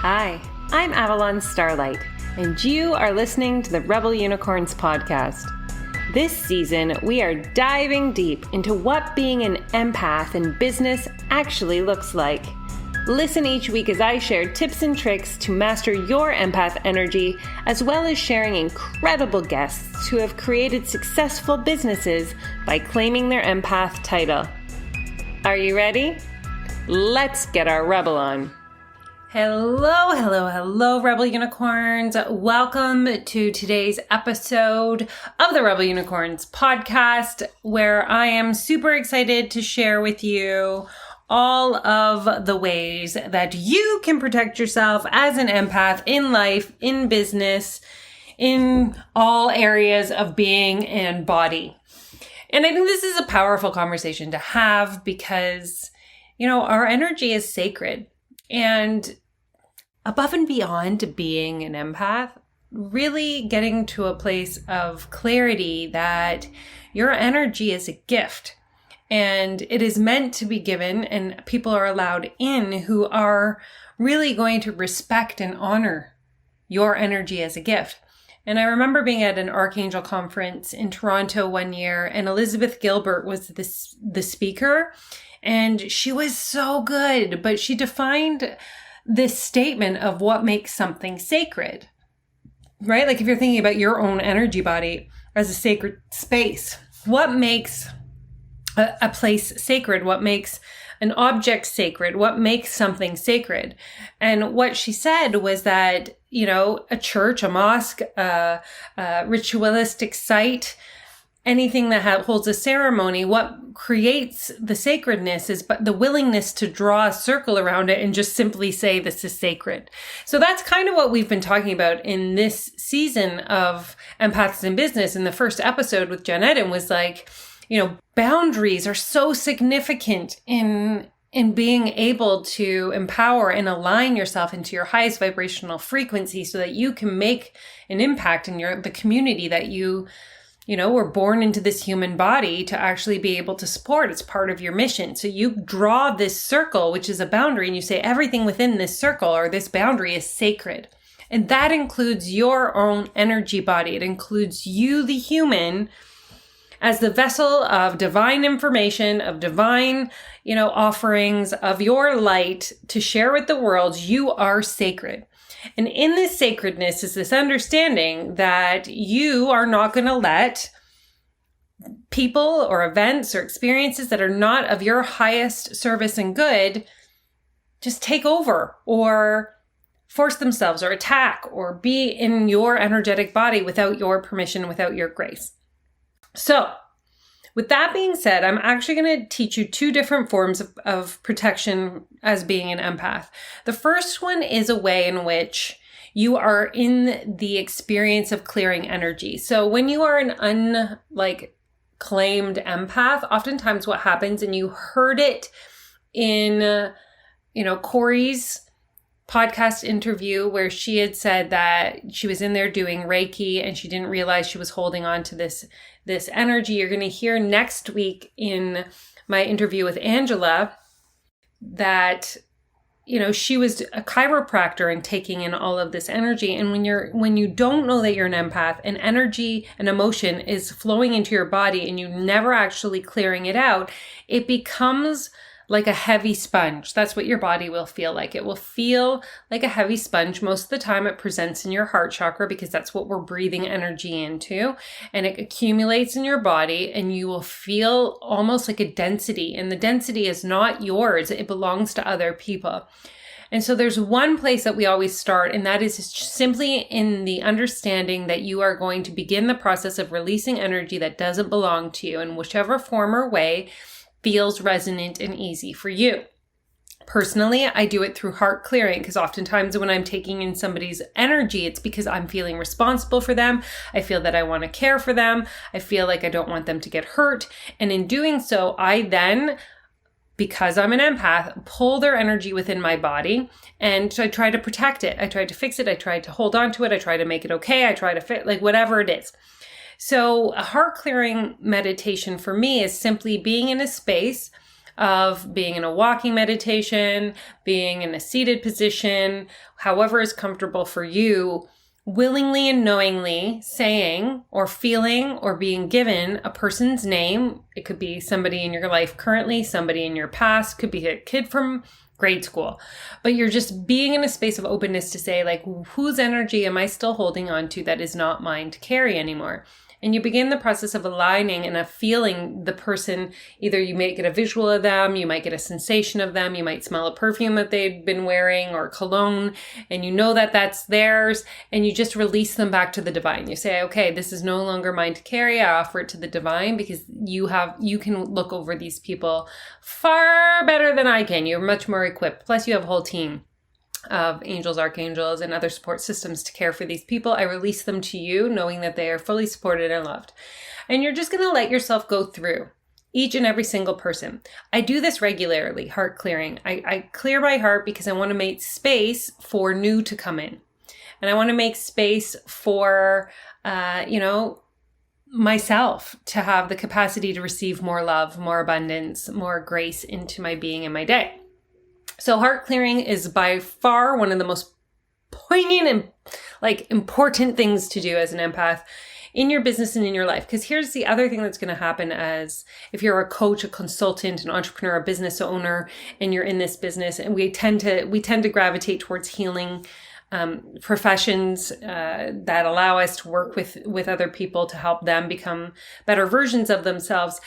Hi, I'm Avalon Starlight, and you are listening to the Rebel Unicorns podcast. This season, we are diving deep into what being an empath in business actually looks like. Listen each week as I share tips and tricks to master your empath energy, as well as sharing incredible guests who have created successful businesses by claiming their empath title. Are you ready? Let's get our Rebel on. Hello, Rebel Unicorns. Welcome to today's episode of the Rebel Unicorns podcast, where I am super excited to share with you all of the ways that you can protect yourself as an empath in life, in business, in all areas of being and body. And I think this is a powerful conversation to have because, our energy is sacred. And above and beyond being an empath, really getting to a place of clarity that your energy is a gift and it is meant to be given, and people are allowed in who are really going to respect and honor your energy as a gift. And I remember being at an Archangel conference in Toronto one year, and Elizabeth Gilbert was the speaker. And she was so good, but she defined this statement of what makes something sacred, right? Like if you're thinking about your own energy body as a sacred space, what makes a place sacred? What makes an object sacred? What makes something sacred? And what she said was that, a church, a mosque, a ritualistic site, anything that holds a ceremony, what creates the sacredness is but the willingness to draw a circle around it and just simply say this is sacred. So that's kind of what we've been talking about in this season of Empaths in Business. In the first episode with Jen Eden was like, boundaries are so significant in being able to empower and align yourself into your highest vibrational frequency so that you can make an impact in the community that you were born into this human body to actually be able to support. It's part of your mission. So you draw this circle, which is a boundary, and you say everything within this circle or this boundary is sacred. And that includes your own energy body. It includes you, the human, as the vessel of divine information, of divine, offerings, of your light to share with the world. You are sacred. And in this sacredness is this understanding that you are not going to let people or events or experiences that are not of your highest service and good just take over or force themselves or attack or be in your energetic body without your permission, without your grace. So with that being said, I'm actually going to teach you two different forms of protection as being an empath. The first one is a way in which you are in the experience of clearing energy. So when you are an claimed empath, oftentimes what happens, and you heard it in, Corey's podcast interview where she had said that she was in there doing Reiki and she didn't realize she was holding on to this energy. You're going to hear next week in my interview with Angela that, she was a chiropractor and taking in all of this energy. And when you don't know that you're an empath, and energy and emotion is flowing into your body and you never actually clearing it out, it becomes like a heavy sponge. That's what your body will feel like. It will feel like a heavy sponge. Most of the time it presents in your heart chakra because that's what we're breathing energy into. And it accumulates in your body and you will feel almost like a density. And the density is not yours. It belongs to other people. And so there's one place that we always start, and that is simply in the understanding that you are going to begin the process of releasing energy that doesn't belong to you in whichever form or way feels resonant and easy for you. Personally, I do it through heart clearing because oftentimes when I'm taking in somebody's energy, it's because I'm feeling responsible for them. I feel that I want to care for them. I feel like I don't want them to get hurt. And in doing so, I then, because I'm an empath, pull their energy within my body and I try to protect it. I try to fix it. I try to hold on to it. I try to make it okay. I try to fit, whatever it is. So a heart clearing meditation for me is simply being in a space of being in a walking meditation, being in a seated position, however is comfortable for you, willingly and knowingly saying or feeling or being given a person's name. It could be somebody in your life currently, somebody in your past, could be a kid from grade school, but you're just being in a space of openness to say, like, whose energy am I still holding on to that is not mine to carry anymore? And you begin the process of aligning and of feeling the person. Either you might get a visual of them, you might get a sensation of them, you might smell a perfume that they've been wearing or cologne, and you know that that's theirs, and you just release them back to the divine. You say, okay, this is no longer mine to carry. I offer it to the divine, because you can look over these people far better than I can. You're much more equipped. Plus you have a whole team of angels, archangels, and other support systems to care for these people. I release them to you, knowing that they are fully supported and loved. And you're just going to let yourself go through each and every single person. I do this regularly, heart clearing. I clear my heart because I want to make space for new to come in. And I want to make space for, myself to have the capacity to receive more love, more abundance, more grace into my being and my day. So heart clearing is by far one of the most poignant and important things to do as an empath in your business and in your life. Because here's the other thing that's going to happen as if you're a coach, a consultant, an entrepreneur, a business owner, and you're in this business, and we tend to gravitate towards healing professions that allow us to work with other people to help them become better versions of themselves.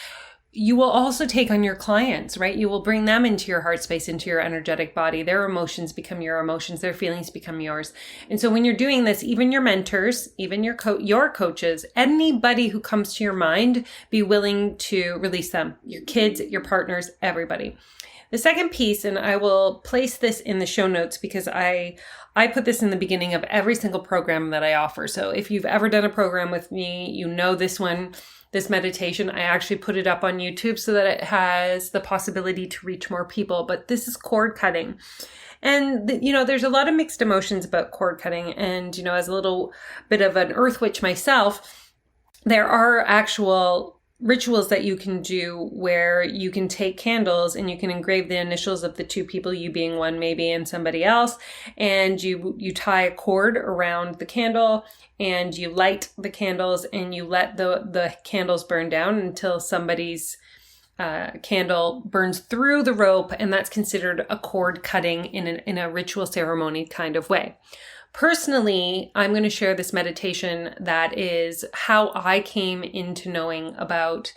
You will also take on your clients, right? You will bring them into your heart space, into your energetic body. Their emotions become your emotions. Their feelings become yours. And so when you're doing this, even your mentors, even your coaches, anybody who comes to your mind, be willing to release them. Your kids, your partners, everybody. The second piece, and I will place this in the show notes because I put this in the beginning of every single program that I offer. So if you've ever done a program with me, you know this one. This meditation, I actually put it up on YouTube so that it has the possibility to reach more people. But this is cord cutting. And, there's a lot of mixed emotions about cord cutting. And, as a little bit of an earth witch myself, there are actual rituals that you can do where you can take candles and you can engrave the initials of the two people, you being one maybe and somebody else, and you tie a cord around the candle and you light the candles and you let the candles burn down until somebody's candle burns through the rope, and that's considered a cord cutting in a ritual ceremony kind of way. Personally, I'm going to share this meditation that is how I came into knowing about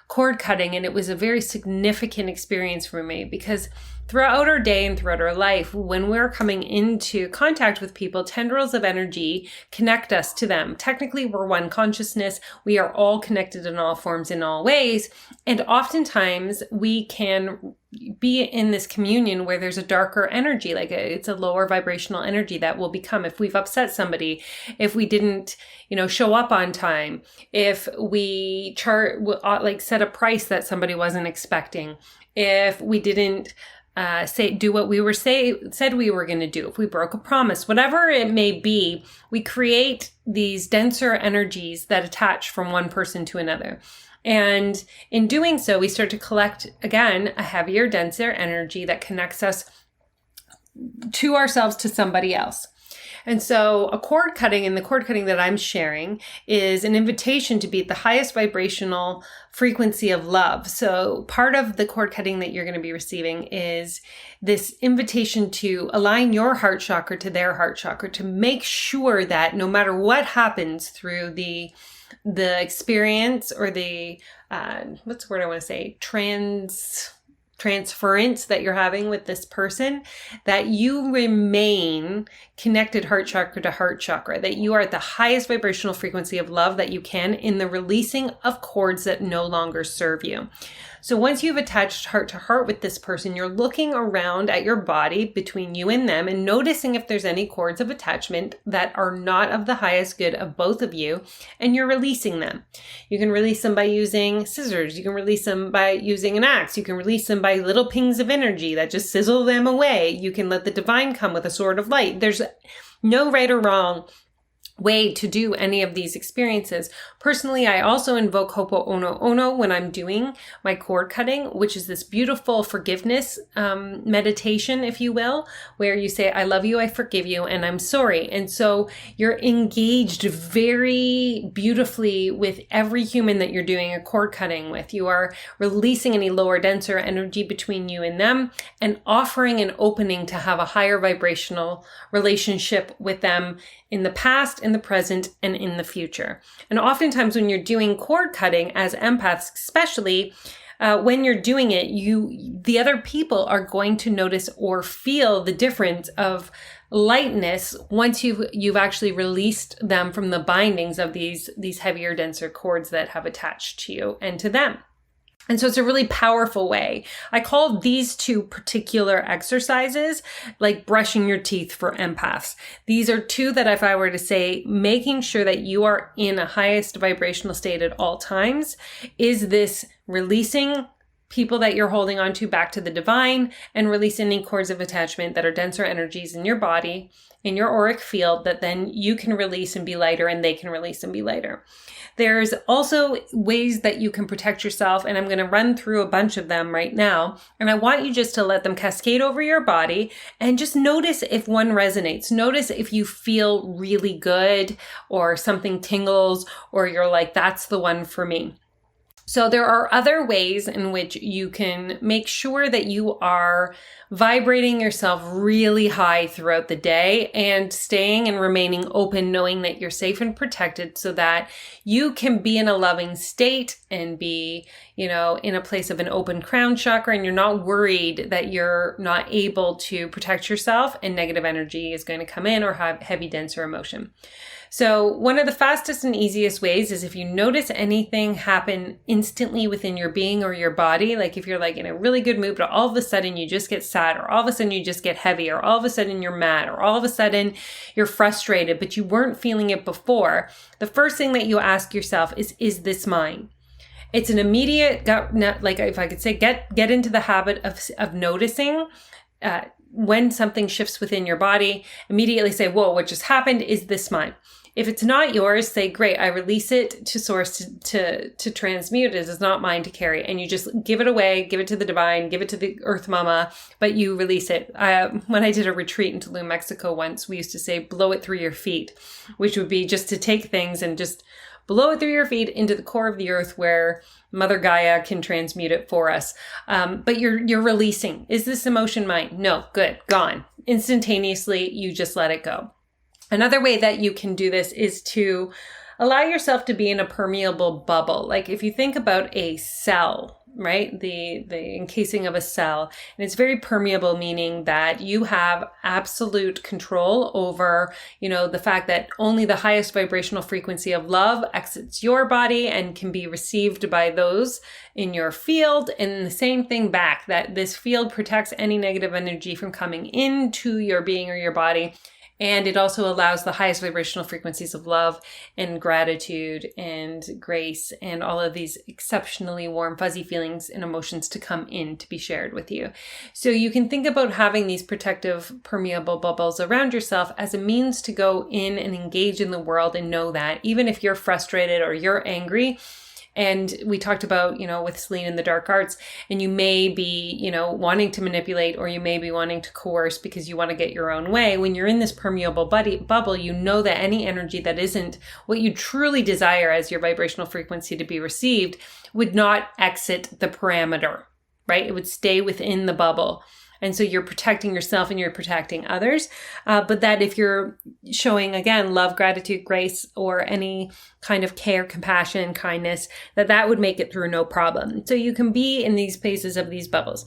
cord cutting, and it was a very significant experience for me because throughout our day and throughout our life, when we're coming into contact with people, tendrils of energy connect us to them. Technically, we're one consciousness. We are all connected in all forms, in all ways. And oftentimes we can be in this communion where there's a darker energy, it's a lower vibrational energy that will become if we've upset somebody, if we didn't, show up on time, if we set a price that somebody wasn't expecting, if we didn't do what we said we were going to do, if we broke a promise, whatever it may be, we create these denser energies that attach from one person to another. And in doing so, we start to collect, again, a heavier, denser energy that connects us to ourselves, to somebody else. And so a cord cutting, and the cord cutting that I'm sharing, is an invitation to be at the highest vibrational frequency of love. So part of the cord cutting that you're going to be receiving is this invitation to align your heart chakra to their heart chakra, to make sure that no matter what happens through the experience or the, what's the word I want to say? Transference that you're having with this person, that you remain connected heart chakra to heart chakra, that you are at the highest vibrational frequency of love that you can in the releasing of cords that no longer serve you. So once you've attached heart to heart with this person, you're looking around at your body between you and them and noticing if there's any cords of attachment that are not of the highest good of both of you, and you're releasing them. You can release them by using scissors. You can release them by using an axe. You can release them by little pings of energy that just sizzle them away. You can let the divine come with a sword of light. There's no right or wrong way to do any of these experiences. Personally, I also invoke Ho'oponopono when I'm doing my cord cutting, which is this beautiful forgiveness meditation, if you will, where you say, I love you, I forgive you, and I'm sorry. And so you're engaged very beautifully with every human that you're doing a cord cutting with. You are releasing any lower, denser energy between you and them and offering an opening to have a higher vibrational relationship with them in the past, in the present, and in the future. And oftentimes when you're doing cord cutting as empaths, especially when you're doing it, the other people are going to notice or feel the difference of lightness once you've actually released them from the bindings of these heavier, denser cords that have attached to you and to them. And so it's a really powerful way. I call these two particular exercises like brushing your teeth for empaths. These are two that if I were to say, making sure that you are in a highest vibrational state at all times, is this releasing people that you're holding on to back to the divine and release any cords of attachment that are denser energies in your body, in your auric field, that then you can release and be lighter and they can release and be lighter. There's also ways that you can protect yourself, and I'm going to run through a bunch of them right now. And I want you just to let them cascade over your body and just notice if one resonates. Notice if you feel really good or something tingles or you're like, that's the one for me. So there are other ways in which you can make sure that you are vibrating yourself really high throughout the day and staying and remaining open, knowing that you're safe and protected so that you can be in a loving state and be, in a place of an open crown chakra, and you're not worried that you're not able to protect yourself and negative energy is going to come in or have heavy, denser emotion. So one of the fastest and easiest ways is if you notice anything happen instantly within your being or your body, like if you're like in a really good mood, but all of a sudden you just get sad, or all of a sudden you just get heavy, or all of a sudden you're mad, or all of a sudden you're frustrated, but you weren't feeling it before, the first thing that you ask yourself is this mine? It's an immediate, like if I could say, get into the habit of noticing when something shifts within your body, immediately say, whoa, what just happened? Is this mine? If it's not yours, say, great, I release it to source to transmute. It is not mine to carry. And you just give it away, give it to the divine, give it to the earth mama, but you release it. When I did a retreat in Tulum, Mexico once, we used to say, blow it through your feet, which would be just to take things and just blow it through your feet into the core of the earth where Mother Gaia can transmute it for us. But you're releasing. Is this emotion mine? No, good, gone. Instantaneously, you just let it go. Another way that you can do this is to allow yourself to be in a permeable bubble. Like if you think about a cell, right? The encasing of a cell, and it's very permeable, meaning that you have absolute control over, the fact that only the highest vibrational frequency of love exits your body and can be received by those in your field. And the same thing back, that this field protects any negative energy from coming into your being or your body. And it also allows the highest vibrational frequencies of love and gratitude and grace and all of these exceptionally warm, fuzzy feelings and emotions to come in to be shared with you. So you can think about having these protective, permeable bubbles around yourself as a means to go in and engage in the world and know that even if you're frustrated or you're angry, and we talked about, with Celine in the dark arts, and you may be, wanting to manipulate, or you may be wanting to coerce because you want to get your own way. When you're in this permeable bubble, you know that any energy that isn't what you truly desire as your vibrational frequency to be received would not exit the parameter, right? It would stay within the bubble. And so you're protecting yourself and you're protecting others. But that if you're showing, again, love, gratitude, grace, or any kind of care, compassion, kindness, that would make it through no problem. So you can be in these places of these bubbles.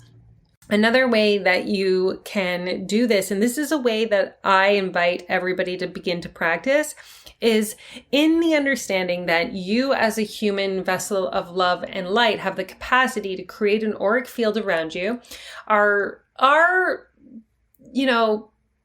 Another way that you can do this, and this is a way that I invite everybody to begin to practice, is in the understanding that you as a human vessel of love and light have the capacity to create an auric field around you.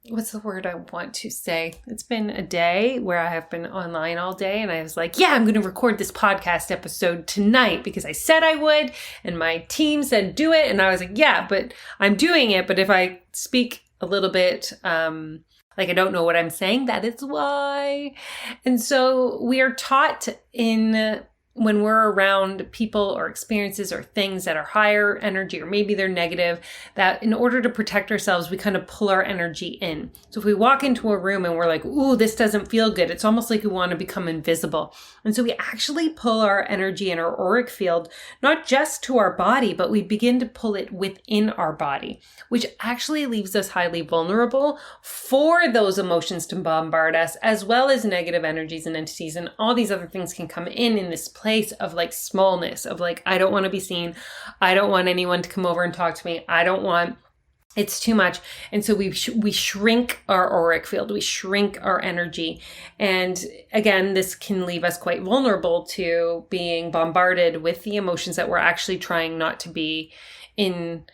What's the word I want to say? It's been a day where I have been online all day and I was like, I'm going to record this podcast episode tonight because I said I would and my team said do it. And I was like, but I'm doing it. But if I speak a little bit, like I don't know what I'm saying. That is why. And so we are taught when we're around people or experiences or things that are higher energy, or maybe they're negative, that in order to protect ourselves, we kind of pull our energy in. So if we walk into a room and we're like, ooh, this doesn't feel good, it's almost like we want to become invisible. And so we actually pull our energy in our auric field, not just to our body, but we begin to pull it within our body, which actually leaves us highly vulnerable for those emotions to bombard us, as well as negative energies and entities. And all these other things can come in this place of like smallness, of like, I don't want to be seen. I don't want anyone to come over and talk to me. It's too much. And so we shrink our auric field, we shrink our energy. And again, this can leave us quite vulnerable to being bombarded with the emotions that we're actually trying not to be in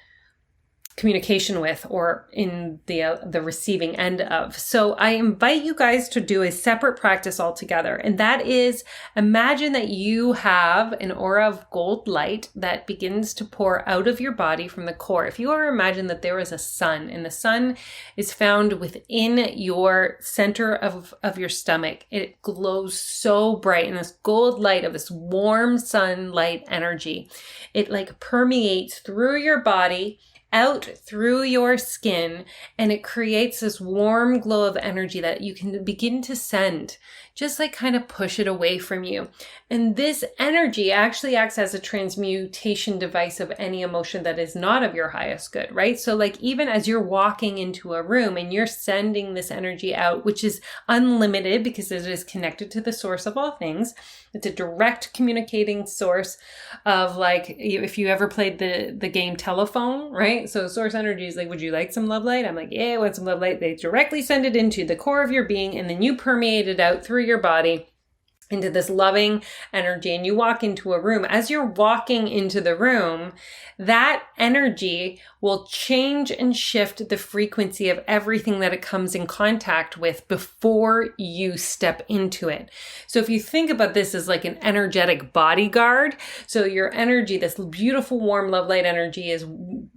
communication with or in the receiving end of. So I invite you guys to do a separate practice altogether. And that is, imagine that you have an aura of gold light that begins to pour out of your body from the core. If you ever imagine that there is a sun, and the sun is found within your center of your stomach, it glows so bright, and this gold light of this warm sunlight energy, it like permeates through your body, out through your skin, and it creates this warm glow of energy that you can begin to send, just like kind of push it away from you. And this energy actually acts as a transmutation device of any emotion that is not of your highest good, right? So like even as you're walking into a room and you're sending this energy out, which is unlimited because it is connected to the source of all things. It's a direct communicating source of, like, if you ever played the game Telephone, right? So source energy is like, would you like some love light? I'm like, yeah, I want some love light. They directly send it into the core of your being, and then you permeate it out through your body into this loving energy. And you walk into a room. As you're walking into the room, that energy will change and shift the frequency of everything that it comes in contact with before you step into it. So if you think about this as like an energetic bodyguard, so your energy, this beautiful, warm, love light energy is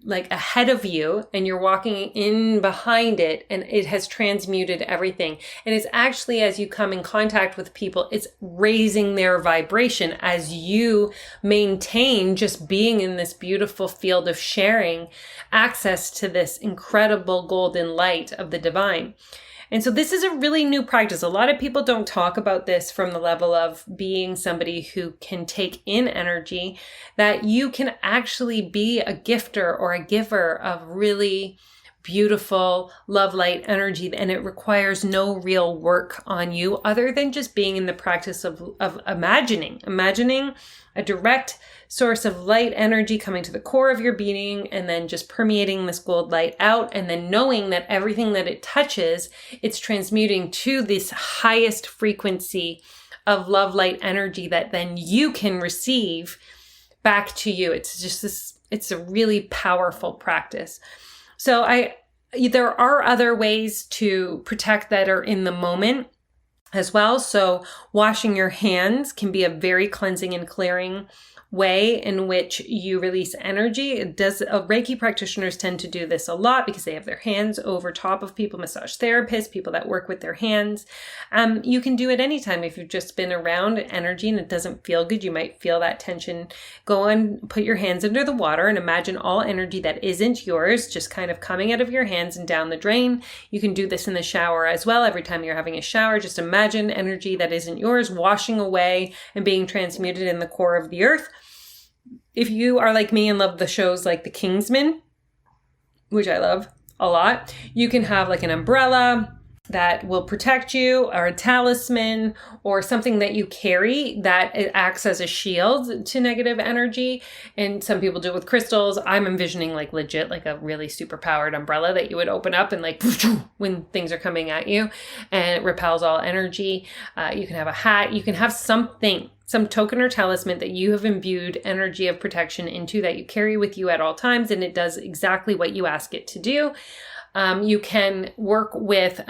like ahead of you, and you're walking in behind it, and it has transmuted everything. And it's actually, as you come in contact with people, it's raising their vibration as you maintain just being in this beautiful field of sharing access to this incredible golden light of the divine. And so this is a really new practice. A lot of people don't talk about this from the level of being somebody who can take in energy, that you can actually be a gifter or a giver of really beautiful love light energy, and it requires no real work on you other than just being in the practice of imagining a direct source of light energy coming to the core of your being, and then just permeating this gold light out, and then knowing that everything that it touches, it's transmuting to this highest frequency of love light energy that then you can receive back to you. It's just this, it's a really powerful practice. So there are other ways to protect that are in the moment as well. So washing your hands can be a very cleansing and clearing way in which you release energy. Reiki practitioners tend to do this a lot because they have their hands over top of people, massage therapists, people that work with their hands. You can do it anytime. If you've just been around energy and it doesn't feel good, you might feel that tension. Go and put your hands under the water and imagine all energy that isn't yours just kind of coming out of your hands and down the drain. You can do this in the shower as well. Every time you're having a shower, just imagine energy that isn't yours washing away and being transmuted in the core of the earth. If you are like me and love the shows like The Kingsman, which I love a lot, you can have like an umbrella that will protect you, or a talisman, or something that you carry that it acts as a shield to negative energy. And some people do it with crystals. I'm envisioning like legit, like a really super powered umbrella that you would open up and like when things are coming at you, and it repels all energy. You can have a hat, you can have something, some token or talisman that you have imbued energy of protection into that you carry with you at all times, and it does exactly what you ask it to do. You can work with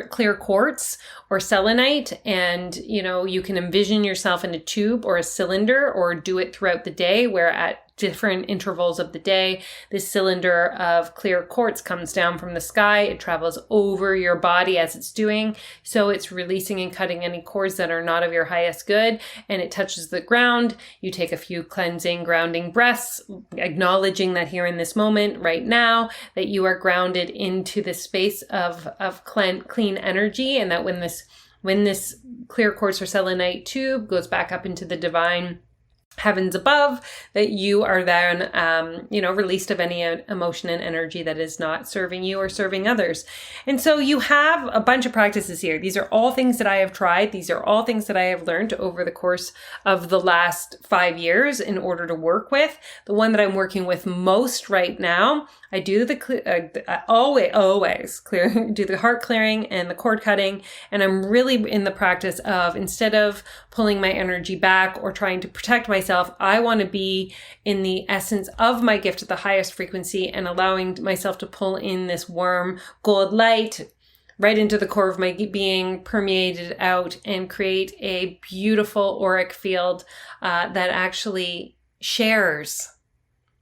clear quartz or selenite, and you can envision yourself in a tube or a cylinder, or do it throughout the day, where at different intervals of the day. This cylinder of clear quartz comes down from the sky. It travels over your body as it's doing. So it's releasing and cutting any cords that are not of your highest good. And it touches the ground. You take a few cleansing, grounding breaths, acknowledging that here in this moment, right now, that you are grounded into the space of clean energy. And that when this clear quartz or selenite tube goes back up into the divine heavens above, that you are then, released of any emotion and energy that is not serving you or serving others. And so you have a bunch of practices here. These are all things that I have tried. These are all things that I have learned over the course of the last 5 years in order to work with. The one that I'm working with most right now, I do always do the heart clearing and the cord cutting. And I'm really in the practice of, instead of pulling my energy back or trying to protect myself, I want to be in the essence of my gift at the highest frequency and allowing myself to pull in this warm gold light right into the core of my being, permeated out, and create a beautiful auric field that actually shares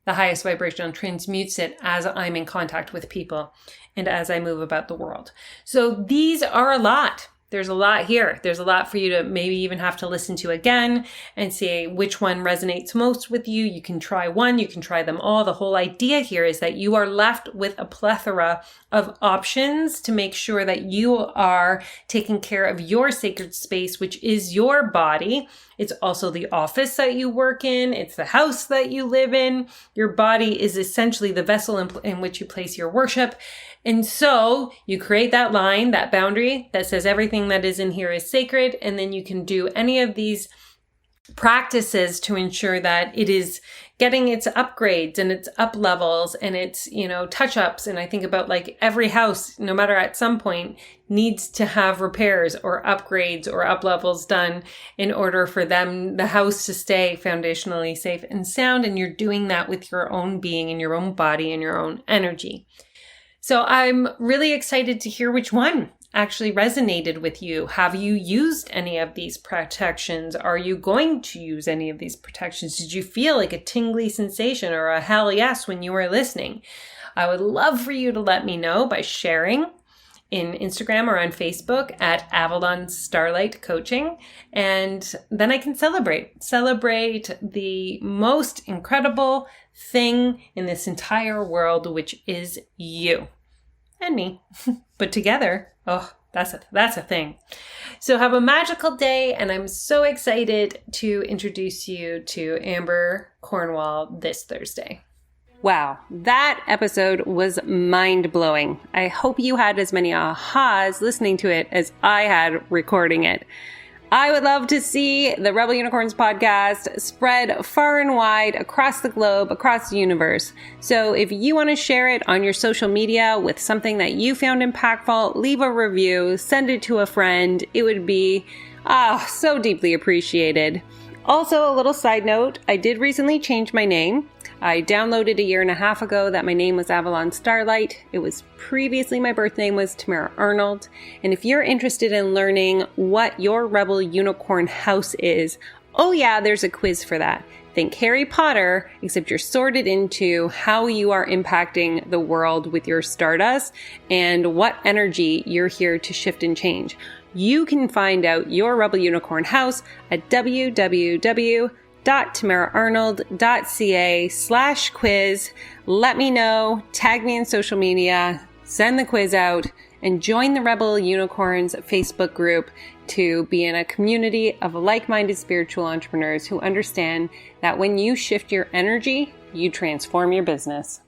the highest vibration and transmutes it as I'm in contact with people and as I move about the world. So these are a lot. There's a lot here. There's a lot for you to maybe even have to listen to again and see which one resonates most with you. You can try one, you can try them all. The whole idea here is that you are left with a plethora of options to make sure that you are taking care of your sacred space, which is your body. It's also the office that you work in. It's the house that you live in. Your body is essentially the vessel in which you place your worship. And so you create that line, that boundary that says everything that is in here is sacred. And then you can do any of these practices to ensure that it is getting its upgrades and its up levels and its, touch ups. And I think about like every house, no matter at some point, needs to have repairs or upgrades or up levels done in order for the house to stay foundationally safe and sound. And you're doing that with your own being and your own body and your own energy. So I'm really excited to hear which one actually resonated with you. Have you used any of these protections? Are you going to use any of these protections? Did you feel like a tingly sensation or a hell yes when you were listening? I would love for you to let me know by sharing in Instagram or on Facebook at Avalon Starlight Coaching. And then I can celebrate the most incredible thing in this entire world, which is you and me, but together. Oh, that's a thing. So have a magical day. And I'm so excited to introduce you to Amber Cornwall this Thursday. Wow, that episode was mind-blowing. I hope you had as many ahas listening to it as I had recording it. I would love to see the Rebel Unicorns podcast spread far and wide across the globe, across the universe. So if you want to share it on your social media with something that you found impactful, leave a review, send it to a friend. It would be so deeply appreciated. Also, a little side note, I did recently change my name. I downloaded a year and a half ago that my name was Avalon Starlight. It was previously my birth name was Tamara Arnold. And if you're interested in learning what your Rebel Unicorn house is, oh yeah, there's a quiz for that. Think Harry Potter, except you're sorted into how you are impacting the world with your stardust and what energy you're here to shift and change. You can find out your Rebel Unicorn house at www.tamaraarnold.ca/quiz. Let me know, tag me in social media, send the quiz out, and join the Rebel Unicorns Facebook group to be in a community of like-minded spiritual entrepreneurs who understand that when you shift your energy, you transform your business.